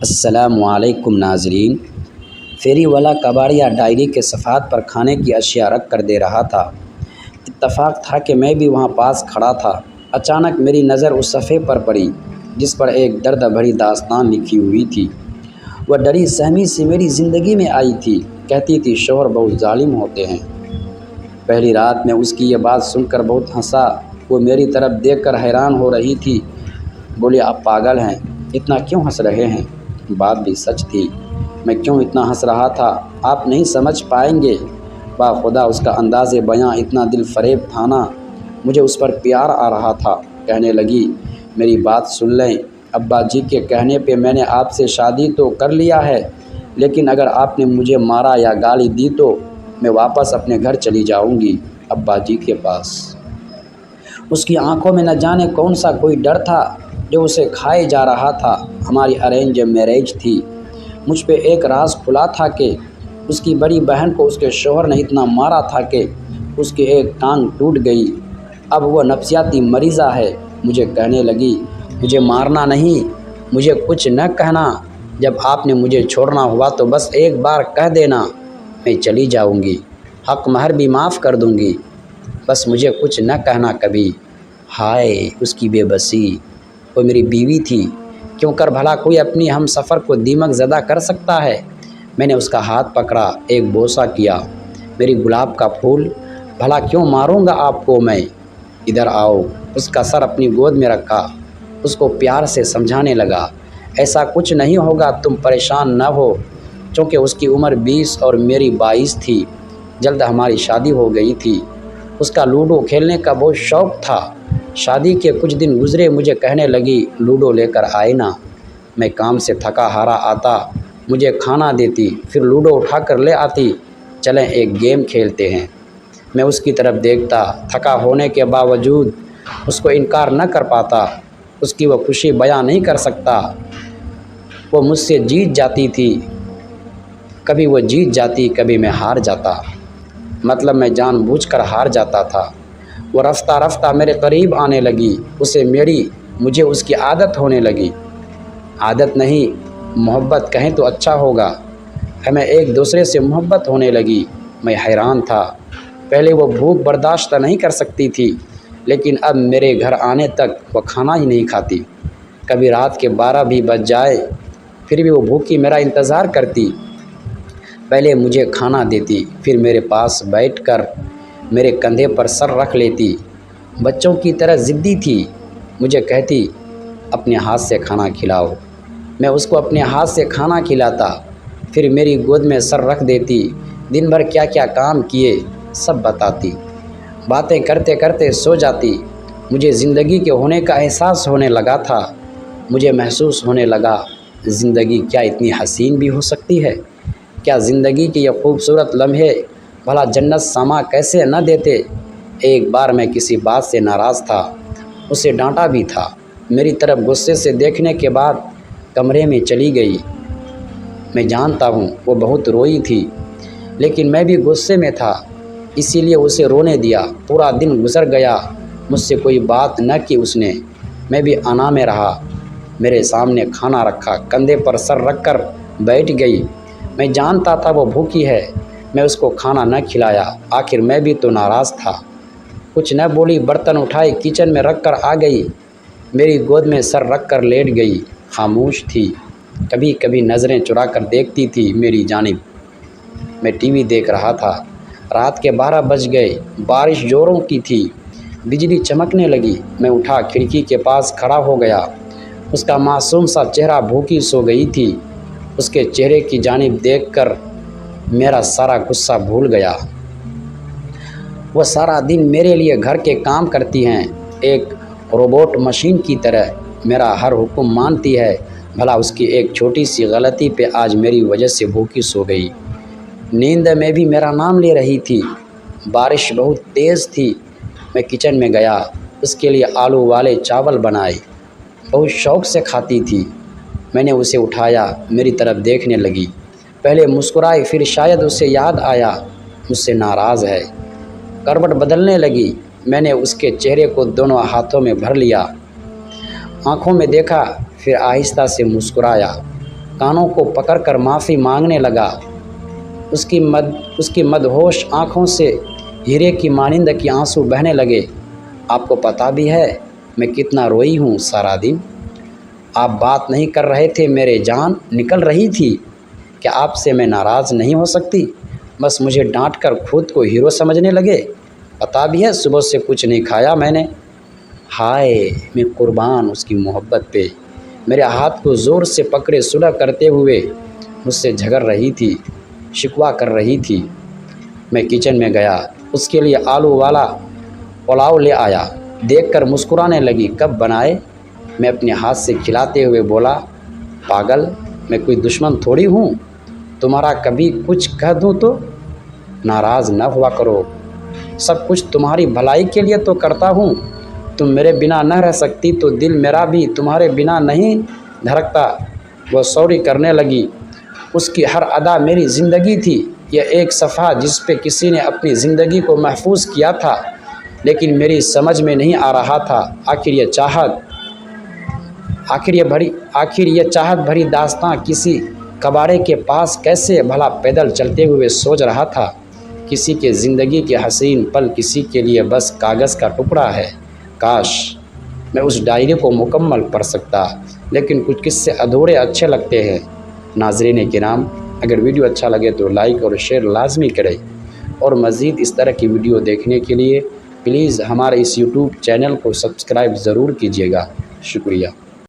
السلام علیکم ناظرین۔ فیری والا کباڑیا ڈائری کے صفحات پر کھانے کی اشیاء رکھ کر دے رہا تھا۔ اتفاق تھا کہ میں بھی وہاں پاس کھڑا تھا۔ اچانک میری نظر اس صفحے پر پڑی جس پر ایک درد بھری داستان لکھی ہوئی تھی۔ وہ ڈری سہمی سے میری زندگی میں آئی تھی، کہتی تھی شوہر بہت ظالم ہوتے ہیں۔ پہلی رات میں اس کی یہ بات سن کر بہت ہنسا۔ وہ میری طرف دیکھ کر حیران ہو رہی تھی۔ بولی آپ پاگل ہیں، اتنا کیوں ہنس رہے ہیں؟ بات بھی سچ تھی، میں کیوں اتنا ہنس رہا تھا آپ نہیں سمجھ پائیں گے۔ خدا اس کا انداز بیاں اتنا دل فریب تھا نا، مجھے اس پر پیار آ رہا تھا۔ کہنے لگی میری بات سن لیں، ابا جی کے کہنے پہ میں نے آپ سے شادی تو کر لیا ہے، لیکن اگر آپ نے مجھے مارا یا گالی دی تو میں واپس اپنے گھر چلی جاؤں گی، ابا جی کے پاس۔ اس کی آنکھوں میں نہ جانے کون سا کوئی ڈر تھا جو اسے کھائے جا رہا تھا۔ ہماری ارینج میرج تھی۔ مجھ پہ ایک راز کھلا تھا کہ اس کی بڑی بہن کو اس کے شوہر نے اتنا مارا تھا کہ اس کی ایک ٹانگ ٹوٹ گئی۔ اب وہ نفسیاتی مریضہ ہے۔ مجھے کہنے لگی مجھے مارنا نہیں، مجھے کچھ نہ کہنا، جب آپ نے مجھے چھوڑنا ہوا تو بس ایک بار کہہ دینا، میں چلی جاؤں گی، حق مہر بھی معاف کر دوں گی، بس مجھے کچھ نہ کہنا کبھی۔ ہائے اس کی بے بسی! وہ میری بیوی تھی، کیوں کر بھلا کوئی اپنی ہم سفر کو دیمک زدہ کر سکتا ہے؟ میں نے اس کا ہاتھ پکڑا، ایک بوسہ کیا۔ میری گلاب کا پھول، بھلا کیوں ماروں گا آپ کو میں؟ ادھر آؤ۔ اس کا سر اپنی گود میں رکھا، اس کو پیار سے سمجھانے لگا، ایسا کچھ نہیں ہوگا، تم پریشان نہ ہو۔ چونکہ اس کی عمر 20 اور میری 22 تھی، جلد ہماری شادی ہو گئی تھی۔ اس کا لوڈو کھیلنے کا بہت شوق تھا۔ شادی کے کچھ دن گزرے، مجھے کہنے لگی لوڈو لے کر آئے نا۔ میں کام سے تھکا ہارا آتا، مجھے کھانا دیتی، پھر لوڈو اٹھا کر لے آتی، چلیں ایک گیم کھیلتے ہیں۔ میں اس کی طرف دیکھتا، تھکا ہونے کے باوجود اس کو انکار نہ کر پاتا، اس کی وہ خوشی بیان نہیں کر سکتا۔ وہ مجھ سے جیت جاتی تھی، کبھی وہ جیت جاتی، کبھی میں ہار جاتا، مطلب میں جان بوجھ کر ہار جاتا تھا۔ وہ رفتہ رفتہ میرے قریب آنے لگی، مجھے اس کی عادت ہونے لگی۔ عادت نہیں، محبت کہیں تو اچھا ہوگا۔ ہمیں ایک دوسرے سے محبت ہونے لگی۔ میں حیران تھا، پہلے وہ بھوک برداشت نہیں کر سکتی تھی، لیکن اب میرے گھر آنے تک وہ کھانا ہی نہیں کھاتی۔ کبھی رات کے 12 بھی بج جائے پھر بھی وہ بھوکی میرا انتظار کرتی۔ پہلے مجھے کھانا دیتی، پھر میرے پاس بیٹھ کر میرے کندھے پر سر رکھ لیتی۔ بچوں کی طرح ضدی تھی، مجھے کہتی اپنے ہاتھ سے کھانا کھلاؤ۔ میں اس کو اپنے ہاتھ سے کھانا کھلاتا، پھر میری گود میں سر رکھ دیتی، دن بھر کیا کیا کام کیے سب بتاتی، باتیں کرتے کرتے سو جاتی۔ مجھے زندگی کے ہونے کا احساس ہونے لگا تھا۔ مجھے محسوس ہونے لگا زندگی کیا اتنی حسین بھی ہو سکتی ہے؟ کیا زندگی کے یہ خوبصورت لمحے بھلا جنت سما کیسے نہ دیتے؟ ایک بار میں کسی بات سے ناراض تھا، اسے ڈانٹا بھی تھا۔ میری طرف غصے سے دیکھنے کے بعد کمرے میں چلی گئی۔ میں جانتا ہوں وہ بہت روئی تھی، لیکن میں بھی غصے میں تھا، اسی لیے اسے رونے دیا۔ پورا دن گزر گیا، مجھ سے کوئی بات نہ کی اس نے۔ میں بھی انا میں رہا۔ میرے سامنے کھانا رکھا، کندھے پر سر رکھ کر بیٹھ گئی۔ میں جانتا تھا وہ بھوکی ہے، میں اس کو کھانا نہ کھلایا۔ آخر میں بھی تو ناراض تھا، کچھ نہ بولی، برتن اٹھائے کچن میں رکھ کر آ گئی، میری گود میں سر رکھ کر لیٹ گئی، خاموش تھی، کبھی کبھی نظریں چرا کر دیکھتی تھی میری جانب۔ میں ٹی وی دیکھ رہا تھا۔ رات کے 12 بج گئے، بارش زوروں کی تھی، بجلی چمکنے لگی۔ میں اٹھا، کھڑکی کے پاس کھڑا ہو گیا۔ اس کا معصوم سا چہرہ، بھوکی سو گئی تھی۔ اس کے چہرے کی جانب دیکھ کر میرا سارا غصہ بھول گیا۔ وہ سارا دن میرے لیے گھر کے کام کرتی ہیں، ایک روبوٹ مشین کی طرح میرا ہر حکم مانتی ہے، بھلا اس کی ایک چھوٹی سی غلطی پہ آج میری وجہ سے بھوکی سو گئی۔ نیند میں بھی میرا نام لے رہی تھی۔ بارش بہت تیز تھی۔ میں کچن میں گیا، اس کے لیے آلو والے چاول بنائے، بہت شوق سے کھاتی تھی۔ میں نے اسے اٹھایا، میری طرف دیکھنے لگی، پہلے مسکرائی، پھر شاید اسے یاد آیا مجھ سے ناراض ہے، کروٹ بدلنے لگی۔ میں نے اس کے چہرے کو دونوں ہاتھوں میں بھر لیا، آنکھوں میں دیکھا، پھر آہستہ سے مسکرایا۔ کانوں کو پکڑ کر معافی مانگنے لگا۔ اس کی مدہوش آنکھوں سے ہیرے کی مانند کے آنسو بہنے لگے۔ آپ کو پتہ بھی ہے میں کتنا روئی ہوں سارا دن۔ آپ بات نہیں کر رہے تھے، میرے جان نکل رہی تھی۔ کیا آپ سے میں ناراض نہیں ہو سکتی؟ بس مجھے ڈانٹ کر خود کو ہیرو سمجھنے لگے۔ پتہ بھی ہے صبح سے کچھ نہیں کھایا میں نے۔ ہائے میں قربان اس کی محبت پہ۔ میرے ہاتھ کو زور سے پکڑے صلح کرتے ہوئے مجھ سے جھگڑ رہی تھی، شکوہ کر رہی تھی۔ میں کچن میں گیا، اس کے لیے آلو والا پلاؤ لے آیا۔ دیکھ کر مسکرانے لگی۔ کب بنائے؟ میں اپنے ہاتھ سے کھلاتے ہوئے بولا۔ پاگل، میں کوئی دشمن تھوڑی ہوں تمہارا، کبھی کچھ کہہ دوں تو؟ ناراض نہ ہوا کرو، سب کچھ تمہاری بھلائی کے لیے تو کرتا ہوں۔ تم میرے بنا نہ رہ سکتی تو دل میرا بھی تمہارے بنا نہیں دھڑکتا۔ وہ سوری کرنے لگی۔ اس کی ہر ادا میری زندگی تھی، یہ ایک صفحہ جس پہ کسی نے اپنی زندگی کو محفوظ کیا تھا، لیکن میری سمجھ میں نہیں آ رہا تھا آخر یہ چاہت بھری داستاں کسی کباڑے کے پاس کیسے بھلا پیدل چلتے ہوئے سوچ رہا تھا۔ کسی کے زندگی کے حسین پل کسی کے لیے بس کاغذ کا ٹکڑا ہے۔ کاش میں اس ڈائری کو مکمل پڑھ سکتا، لیکن کچھ قصے ادھورے اچھے لگتے ہیں۔ ناظرین کرام، اگر ویڈیو اچھا لگے تو لائک اور شیئر لازمی کریں، اور مزید اس طرح کی ویڈیو دیکھنے کے لیے پلیز ہمارے اس یوٹیوب چینل کو سبسکرائب ضرور کیجیے گا۔ شکریہ۔